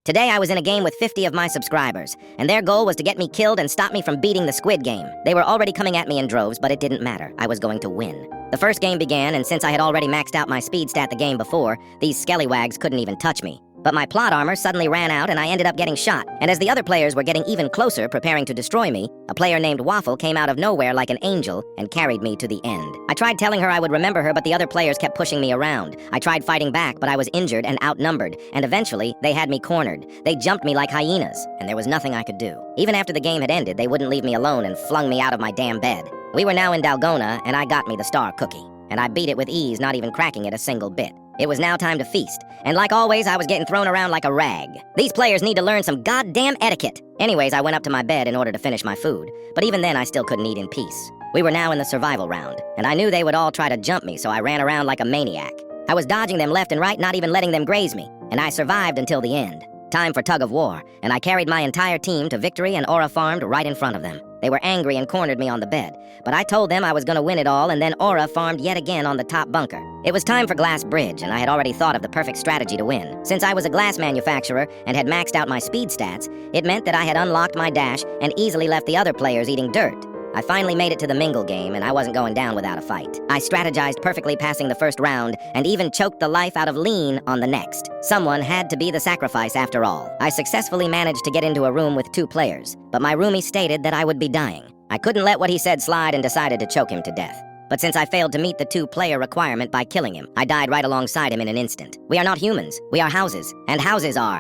Today I was in a game with 50 of my subscribers, and their goal was to get me killed and stop me from beating the Squid game. They were already coming at me in droves, but it didn't matter. I was going to win. The first game began, and since I had already maxed out my speed stat the game before, these skellywags couldn't even touch me. But my plot armor suddenly ran out and I ended up getting shot. And as the other players were getting even closer, preparing to destroy me, a player named Waffle came out of nowhere like an angel and carried me to the end. I tried telling her I would remember her, but the other players kept pushing me around. I tried fighting back, but I was injured and outnumbered, and eventually, they had me cornered. They jumped me like hyenas, and there was nothing I could do. Even after the game had ended, they wouldn't leave me alone and flung me out of my damn bed. We were now in Dalgona, and I got me the star cookie. And I beat it with ease, not even cracking it a single bit. It was now time to feast, and like always, I was getting thrown around like a rag. These players need to learn some goddamn etiquette. Anyways, I went up to my bed in order to finish my food, but even then I still couldn't eat in peace. We were now in the survival round, and I knew they would all try to jump me, so I ran around like a maniac. I was dodging them left and right, not even letting them graze me, and I survived until the end. Time for tug of war, and I carried my entire team to victory and aura farmed right in front of them. They were angry and cornered me on the bed, but I told them I was gonna win it all, and then aura farmed yet again on the top bunker. It was time for Glass Bridge, and I had already thought of the perfect strategy to win. Since I was a glass manufacturer and had maxed out my speed stats, it meant that I had unlocked my dash and easily left the other players eating dirt. I finally made it to the Mingle game, and I wasn't going down without a fight. I strategized perfectly passing the first round, and even choked the life out of Lean on the next. Someone had to be the sacrifice after all. I successfully managed to get into a room with 2 players, but my roomie stated that I would be dying. I couldn't let what he said slide and decided to choke him to death. But since I failed to meet the 2-player requirement by killing him, I died right alongside him in an instant. We are not humans, we are houses, and houses are